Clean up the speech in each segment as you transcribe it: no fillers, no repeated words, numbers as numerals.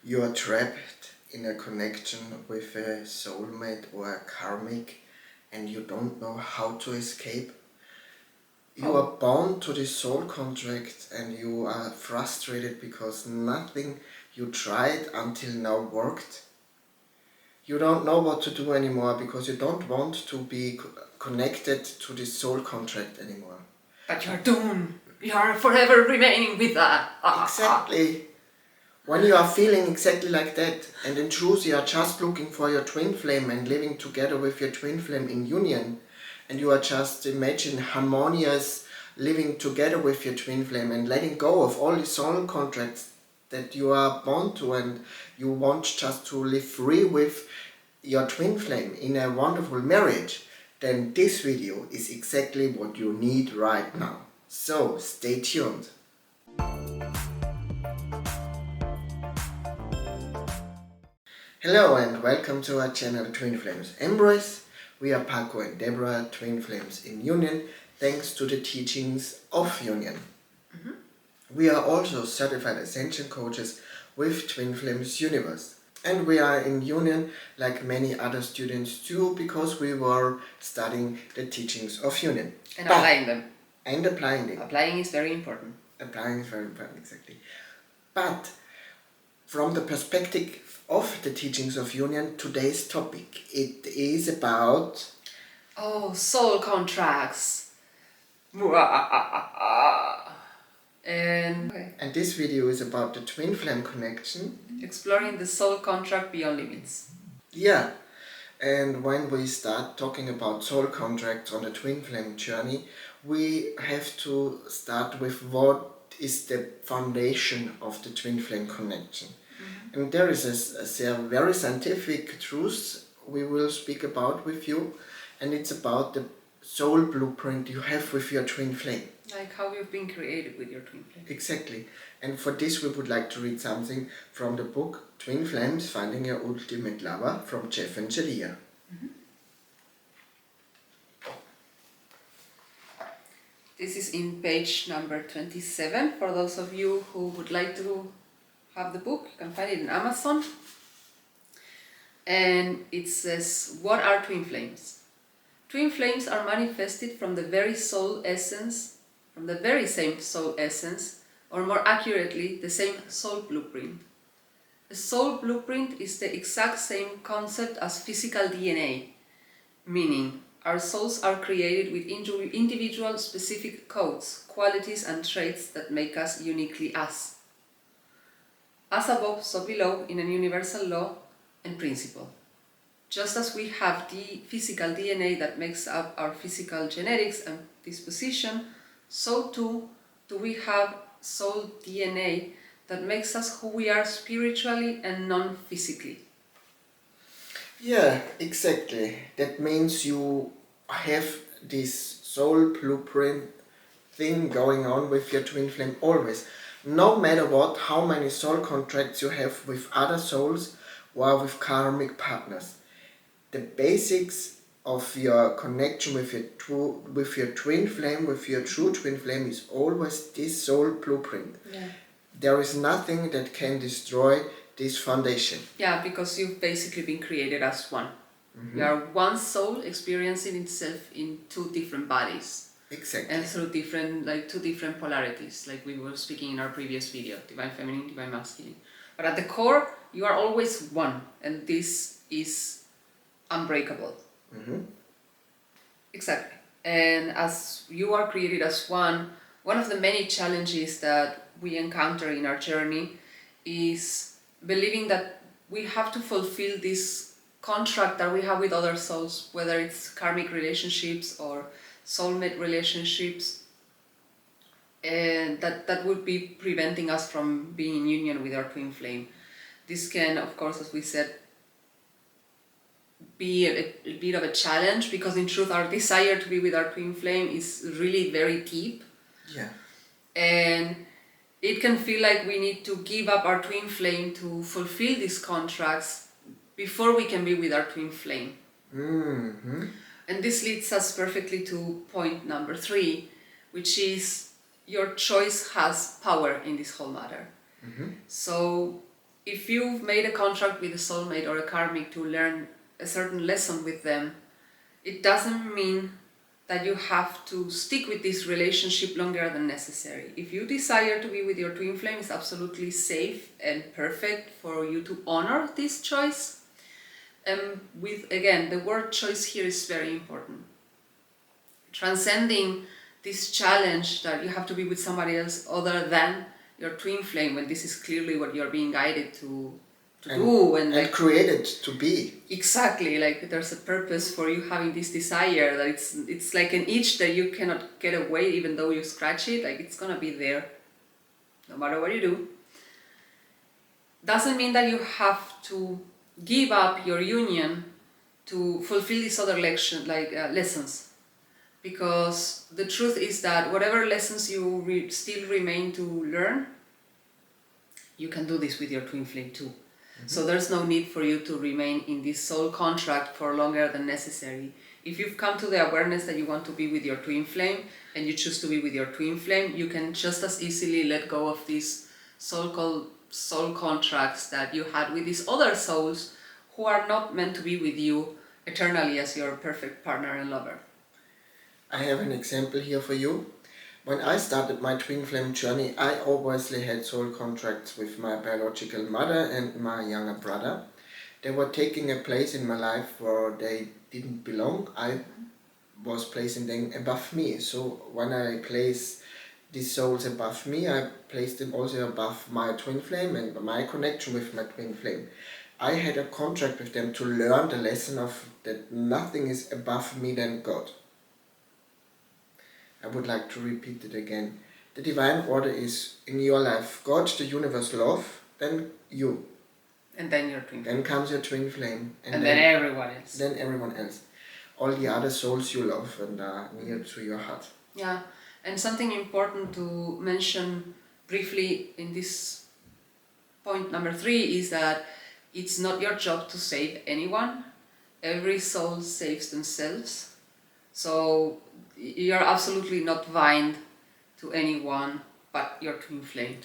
You are trapped in a connection with a soulmate or a karmic and you don't know how to escape. You are bound to this soul contract and you are frustrated because nothing you tried until now worked. You don't know what to do anymore because you don't want to be connected to this soul contract anymore. But you're doomed. You're forever remaining with that. Exactly. When you are feeling exactly like that, and in truth you are just looking for your twin flame and living together with your twin flame in union, and you are just imagine harmonious living together with your twin flame and letting go of all the soul contracts that you are bound to, and you want just to live free with your twin flame in a wonderful marriage, then this video is exactly what you need right now. So stay tuned. Hello and welcome to our channel Twin Flames Embrace. We are Paco and Deborah, Twin Flames in Union, thanks to the teachings of Union. We are also certified ascension coaches with Twin Flames Universe. And we are in union like many other students too, because we were studying the teachings of union. And applying them. And applying them. Applying is very important. Applying is very important, exactly. But from the perspective of the teachings of union, today's topic, it is about... soul contracts. And this video is about the twin flame connection. Exploring the soul contract beyond limits. Yeah, and when we start talking about soul contracts on the twin flame journey, we have to start with what is the foundation of the twin flame connection. And there is a very scientific truth we will speak about with you, and it's about the soul blueprint you have with your twin flame. Like how you've been created with your twin flame. Exactly. And for this we would like to read something from the book Twin Flames, Finding Your Ultimate Lover from Jeff and Jadia. This is in page number 27. For those of you who would like to have the book, you can find it in Amazon. And it says, what are twin flames? Twin flames are manifested from the very soul essence, from the very same soul essence, or more accurately, the same soul blueprint. A soul blueprint is the exact same concept as physical DNA, meaning our souls are created with individual specific codes, qualities and traits that make us uniquely us. As above, so below, in a universal law and principle. Just as we have the physical DNA that makes up our physical genetics and disposition, so too do we have soul DNA that makes us who we are spiritually and non-physically. Yeah, exactly. That means you have this soul blueprint thing going on with your twin flame always. No matter what, how many soul contracts you have with other souls or with karmic partners. The basics of your connection with your twin flame, with your true twin flame, is always this soul blueprint. Yeah. There is nothing that can destroy this foundation. Yeah, because you've basically been created as one. You are one soul experiencing itself in two different bodies. Exactly. And through two different polarities, like we were speaking in our previous video, divine feminine, divine masculine. But at the core, you are always one, and this is unbreakable. Exactly. And as you are created as one of the many challenges that we encounter in our journey is believing that we have to fulfill this contract that we have with other souls, whether it's karmic relationships or soulmate relationships, and that would be preventing us from being in union with our twin flame. This can, of course, as we said, be a bit of a challenge, because in truth our desire to be with our twin flame is really very deep. Yeah. And it can feel like we need to give up our twin flame to fulfill these contracts before we can be with our twin flame. And this leads us perfectly to point number 3, which is your choice has power in this whole matter. So if you've made a contract with a soulmate or a karmic to learn a certain lesson with them, it doesn't mean that you have to stick with this relationship longer than necessary. If you desire to be with your twin flame, it's absolutely safe and perfect for you to honor this choice. With, again, the word choice here is very important. Transcending this challenge that you have to be with somebody else other than your twin flame, when this is clearly what you're being guided to do, and like, created to be. Exactly, like there's a purpose for you having this desire, that it's like an itch that you cannot get away even though you scratch it, like it's gonna be there no matter what you do. Doesn't mean that you have to give up your union to fulfill these other lessons, because the truth is that whatever lessons you still remain to learn, you can do this with your twin flame too. So there's no need for you to remain in this soul contract for longer than necessary. If you've come to the awareness that you want to be with your twin flame and you choose to be with your twin flame, you can just as easily let go of these soul contracts that you had with these other souls who are not meant to be with you eternally as your perfect partner and lover. I have an example here for you. When I started my twin flame journey, I obviously had soul contracts with my biological mother and my younger brother. They were taking a place in my life where they didn't belong. I was placing them above me. So when I place these souls above me, I placed them also above my twin flame and my connection with my twin flame. I had a contract with them to learn the lesson of that nothing is above me than God. I would like to repeat it again. The divine order is in your life God, the universe, love, then you. And then your twin flame. Then comes your twin flame. And then everyone else. Then everyone else. All the other souls you love and are near to your heart. Yeah, and something important to mention briefly in this point number 3 is that it's not your job to save anyone. Every soul saves themselves. So you're absolutely not bind to anyone but your twin flame.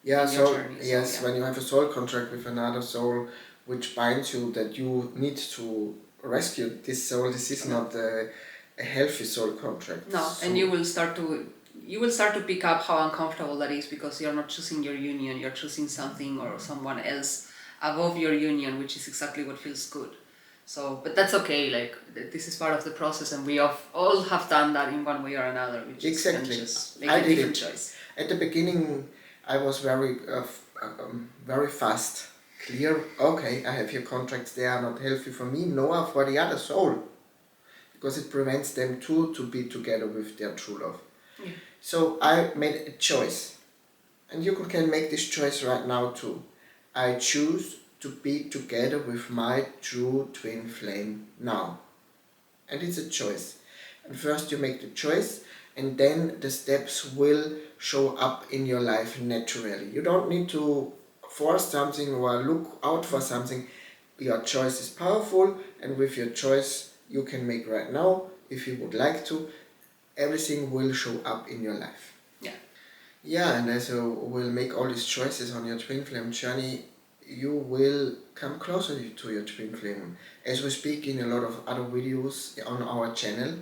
Yeah, so journey. yes, when you have a soul contract with another soul which binds you that you need to rescue this soul, this is not a healthy soul contract. No, so, and you will start to pick up how uncomfortable that is, because you're not choosing your union, you're choosing something or someone else above your union, which is exactly what feels good. So, but that's okay, like this is part of the process, and we all have done that in one way or another, which exactly. is just make a different choice. At the beginning I was very fast, clear, okay, I have your contracts, they are not healthy for me, nor for the other soul, because it prevents them too to be together with their true love. Yeah. So I made a choice, and you can make this choice right now too. I choose to be together with my true twin flame now. And it's a choice. And first you make the choice, and then the steps will show up in your life naturally. You don't need to force something or look out for something. Your choice is powerful, and with your choice you can make right now, if you would like to, everything will show up in your life. Yeah, and as you will make all these choices on your twin flame journey, you will come closer to your twin flame. As we speak in a lot of other videos on our channel,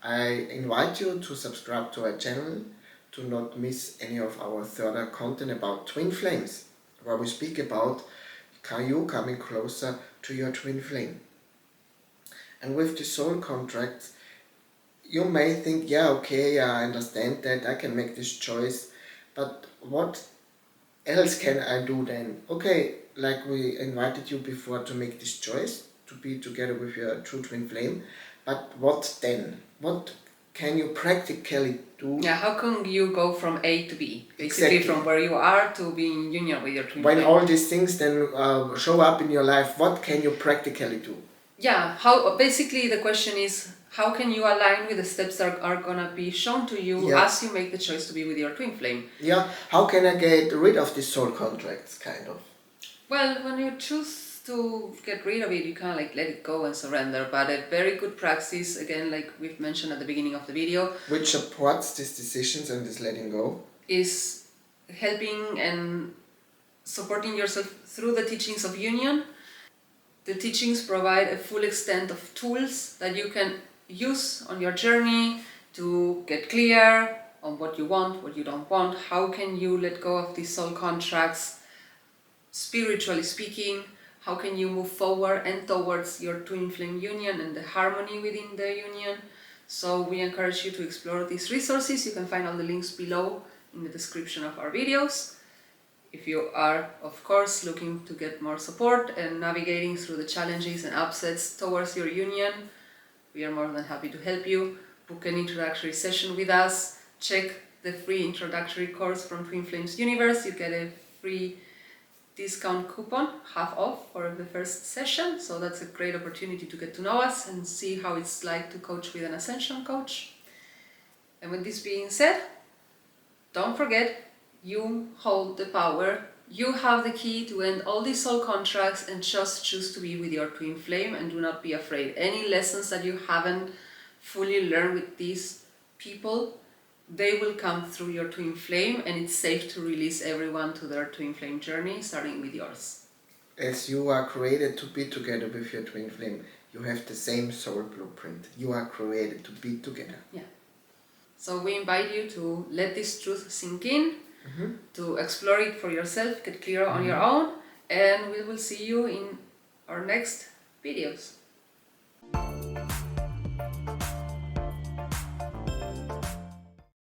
I invite you to subscribe to our channel to not miss any of our further content about twin flames, where we speak about you coming closer to your twin flame. And with the soul contracts, you may think, yeah, okay, I understand that, I can make this choice, but what else can I do then? Okay, like we invited you before to make this choice, to be together with your true twin flame, but what then? What can you practically do? Yeah, how can you go from A to B? Basically, Exactly. from where you are to being in union with your twin When flame. all these things then show up in your life, what can you practically do? Yeah, basically the question is, how can you align with the steps that are gonna be shown to you as you make the choice to be with your twin flame? Yeah, how can I get rid of these soul contracts, kind of? Well, when you choose to get rid of it, you kind of like let it go and surrender. But a very good practice, again, like we've mentioned at the beginning of the video, which supports these decisions and this letting go, is helping and supporting yourself through the teachings of union. The teachings provide a full extent of tools that you can use on your journey to get clear on what you want, what you don't want, how can you let go of these soul contracts, spiritually speaking, how can you move forward and towards your twin flame union and the harmony within the union. So we encourage you to explore these resources. You can find all the links below in the description of our videos. If you are, of course, looking to get more support and navigating through the challenges and upsets towards your union, we are more than happy to help you. Book an introductory session with us. Check the free introductory course from Twin Flames Universe. You get a free discount coupon, half off, for the first session. So that's a great opportunity to get to know us and see how it's like to coach with an ascension coach. And with this being said, don't forget, you hold the power. You have the key to end all these soul contracts and just choose to be with your twin flame, and do not be afraid. Any lessons that you haven't fully learned with these people, they will come through your twin flame, and it's safe to release everyone to their twin flame journey, starting with yours. As you are created to be together with your twin flame, you have the same soul blueprint. You are created to be together. Yeah. So we invite you to let this truth sink in, to explore it for yourself, get clear on your own, and we will see you in our next videos.